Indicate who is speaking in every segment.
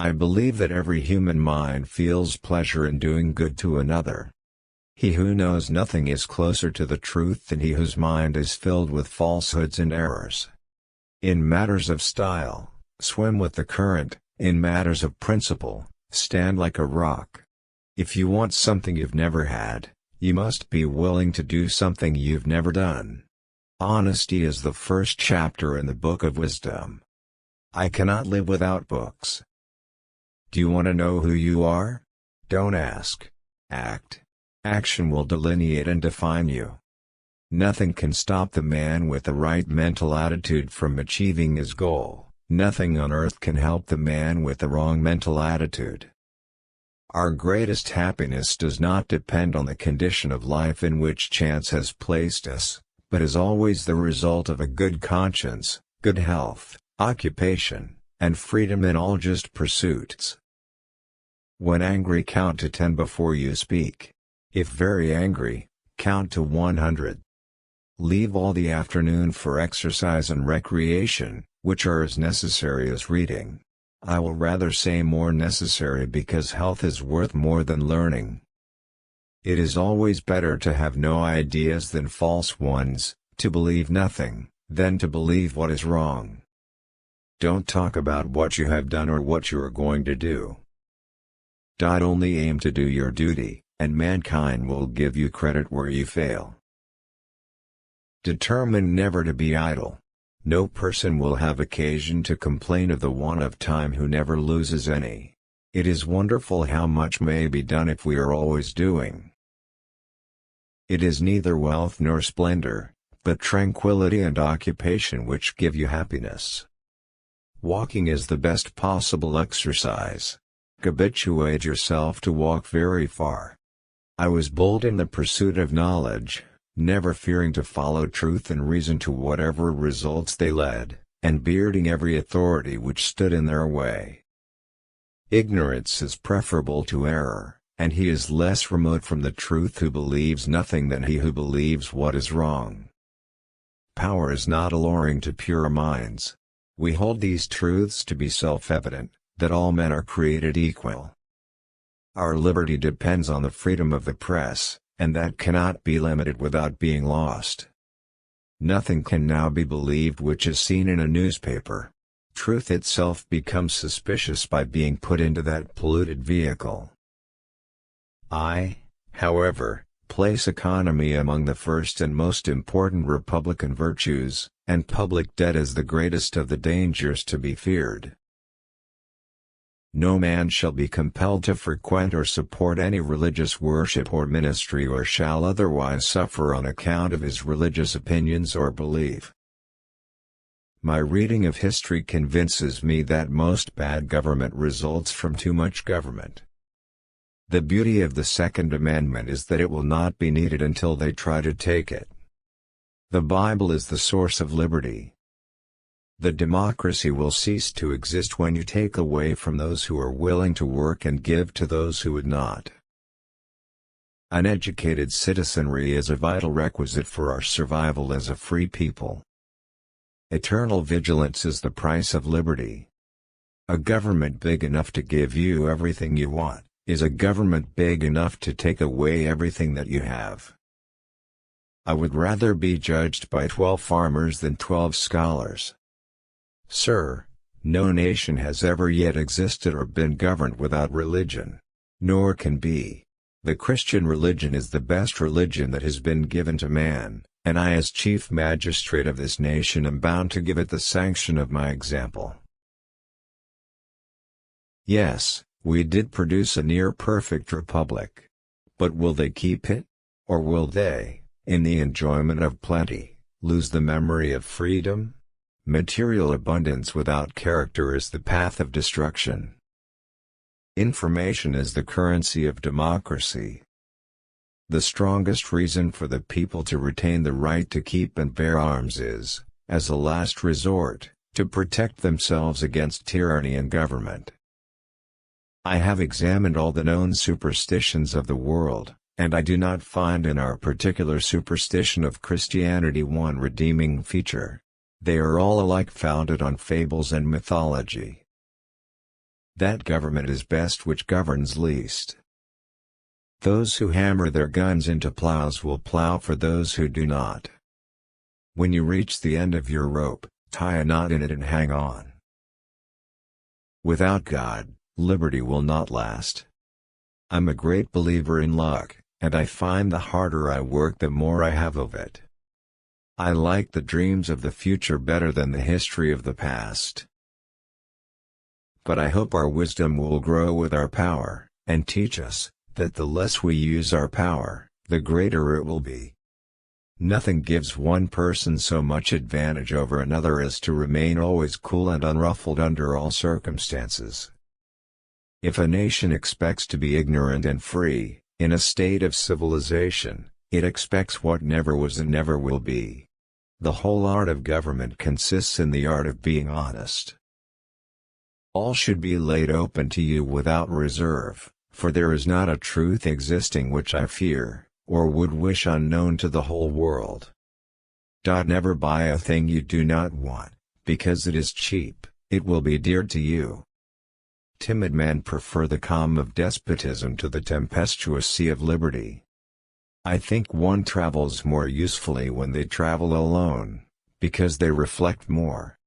Speaker 1: I believe that every human mind feels pleasure in doing good to another. He who knows nothing is closer to the truth than he whose mind is filled with falsehoods and errors. In matters of style, swim with the current; in matters of principle, stand like a rock. If you want something you've never had, you must be willing to do something you've never done. Honesty is the first chapter in the Book of Wisdom. I cannot live without books. Do you want to know who you are? Don't ask. Act. Action will delineate and define you. Nothing can stop the man with the right mental attitude from achieving his goal. Nothing on earth can help the man with the wrong mental attitude. Our greatest happiness does not depend on the condition of life in which chance has placed us, but is always the result of a good conscience, good health, occupation, and freedom in all just pursuits. When angry, count to 10 before you speak. If very angry, count to 100. Leave all the afternoon for exercise and recreation, which are as necessary as reading. I will rather say more necessary, because health is worth more than learning. It is always better to have no ideas than false ones, to believe nothing, than to believe what is wrong. Don't talk about what you have done or what you are going to do. Only aim to do your duty, and mankind will give you credit where you fail. Determine never to be idle. No person will have occasion to complain of the want of time who never loses any. It is wonderful how much may be done if we are always doing. It is neither wealth nor splendor, but tranquility and occupation which give you happiness. Walking is the best possible exercise. Habituate yourself to walk very far. I was bold in the pursuit of knowledge, never fearing to follow truth and reason to whatever results they led, and bearding every authority which stood in their way. Ignorance is preferable to error, and he is less remote from the truth who believes nothing than he who believes what is wrong. Power is not alluring to pure minds. We hold these truths to be self-evident, that all men are created equal. Our liberty depends on the freedom of the press, and that cannot be limited without being lost. Nothing can now be believed which is seen in a newspaper. Truth itself becomes suspicious by being put into that polluted vehicle. I, however, place economy among the first and most important republican virtues, and public debt as the greatest of the dangers to be feared. No man shall be compelled to frequent or support any religious worship or ministry, or shall otherwise suffer on account of his religious opinions or belief. My reading of history convinces me that most bad government results from too much government. The beauty of the Second Amendment is that it will not be needed until they try to take it. The Bible is the source of liberty. The democracy will cease to exist when you take away from those who are willing to work and give to those who would not. An educated citizenry is a vital requisite for our survival as a free people. Eternal vigilance is the price of liberty. A government big enough to give you everything you want, is a government big enough to take away everything that you have. I would rather be judged by 12 farmers than 12 scholars. Sir, no nation has ever yet existed or been governed without religion. Nor can be. The Christian religion is the best religion that has been given to man, and I as chief magistrate of this nation am bound to give it the sanction of my example. Yes, we did produce a near-perfect republic. But will they keep it? Or will they, in the enjoyment of plenty, lose the memory of freedom? Material abundance without character is the path of destruction. Information is the currency of democracy. The strongest reason for the people to retain the right to keep and bear arms is, as a last resort, to protect themselves against tyranny and government. I have examined all the known superstitions of the world, and I do not find in our particular superstition of Christianity one redeeming feature. They are all alike founded on fables and mythology. That government is best which governs least. Those who hammer their guns into plows will plow for those who do not. When you reach the end of your rope, tie a knot in it and hang on. Without God, liberty will not last. I'm a great believer in luck, and I find the harder I work the more I have of it. I like the dreams of the future better than the history of the past. But I hope our wisdom will grow with our power, and teach us that the less we use our power, the greater it will be. Nothing gives one person so much advantage over another as to remain always cool and unruffled under all circumstances. If a nation expects to be ignorant and free, in a state of civilization, it expects what never was and never will be. The whole art of government consists in the art of being honest. All should be laid open to you without reserve, for there is not a truth existing which I fear, or would wish unknown to the whole world. Never buy a thing you do not want, because it is cheap, it will be dear to you. Timid men prefer the calm of despotism to the tempestuous sea of liberty. I think one travels more usefully when they travel alone, because they reflect more.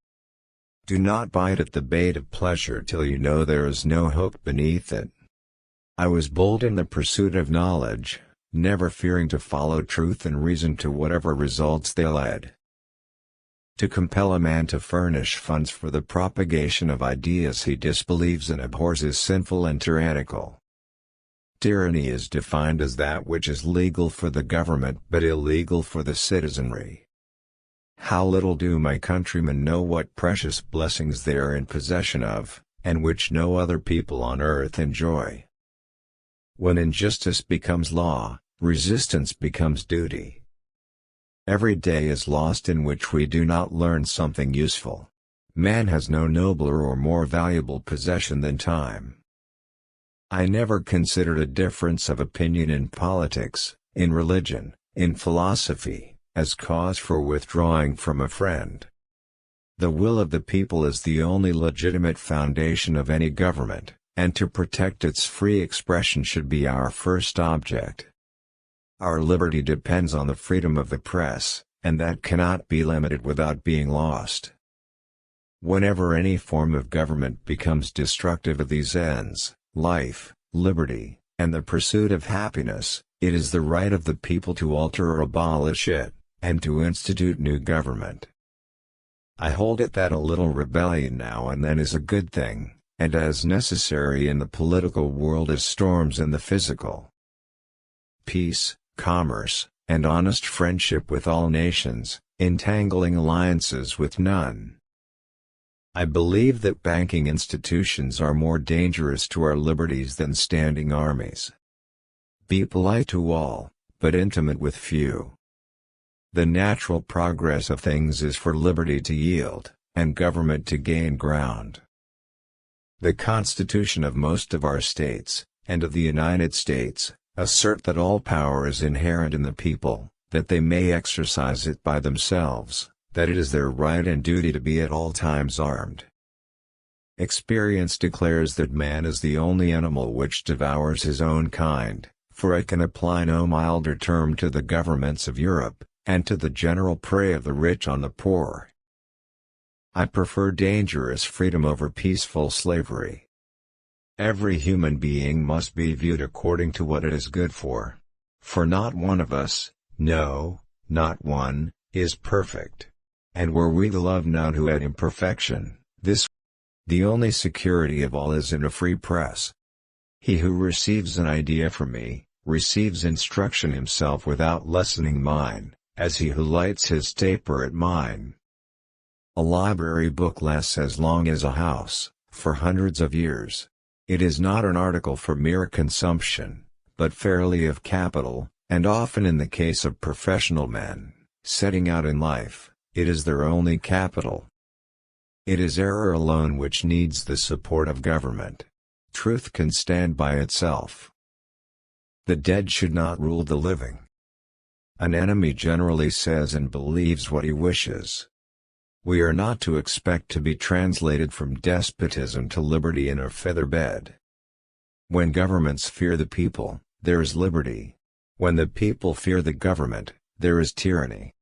Speaker 1: Do not bite at the bait of pleasure till you know there is no hook beneath it. I was bold in the pursuit of knowledge, never fearing to follow truth and reason to whatever results they led. To compel a man to furnish funds for the propagation of ideas he disbelieves and abhors is sinful and tyrannical. Tyranny is defined as that which is legal for the government but illegal for the citizenry. How little do my countrymen know what precious blessings they are in possession of, and which no other people on earth enjoy. When injustice becomes law, resistance becomes duty. Every day is lost in which we do not learn something useful. Man has no nobler or more valuable possession than time. I never considered a difference of opinion in politics, in religion, in philosophy, as cause for withdrawing from a friend. The will of the people is the only legitimate foundation of any government, and to protect its free expression should be our first object. Our liberty depends on the freedom of the press, and that cannot be limited without being lost. Whenever any form of government becomes destructive of these ends, life, liberty, and the pursuit of happiness, it is the right of the people to alter or abolish it, and to institute new government. I hold it that a little rebellion now and then is a good thing, and as necessary in the political world as storms in the physical. Peace, commerce, and honest friendship with all nations, entangling alliances with none. I believe that banking institutions are more dangerous to our liberties than standing armies. Be polite to all, but intimate with few. The natural progress of things is for liberty to yield, and government to gain ground. The Constitution of most of our states, and of the United States, assert that all power is inherent in the people, that they may exercise it by themselves, that it is their right and duty to be at all times armed. Experience declares that man is the only animal which devours his own kind, for I can apply no milder term to the governments of Europe, and to the general prey of the rich on the poor. I prefer dangerous freedom over peaceful slavery. Every human being must be viewed according to what it is good for not one of us, no, not one, is perfect. And were we to love none who had imperfection, the only security of all is in a free press. He who receives an idea from me, receives instruction himself without lessening mine, as he who lights his taper at mine. A library book lasts as long as a house, for hundreds of years. It is not an article for mere consumption, but fairly of capital, and often in the case of professional men, setting out in life, it is their only capital. It is error alone which needs the support of government. Truth can stand by itself. The dead should not rule the living. An enemy generally says and believes what he wishes. We are not to expect to be translated from despotism to liberty in a feather bed. When governments fear the people, there is liberty. When the people fear the government, there is tyranny.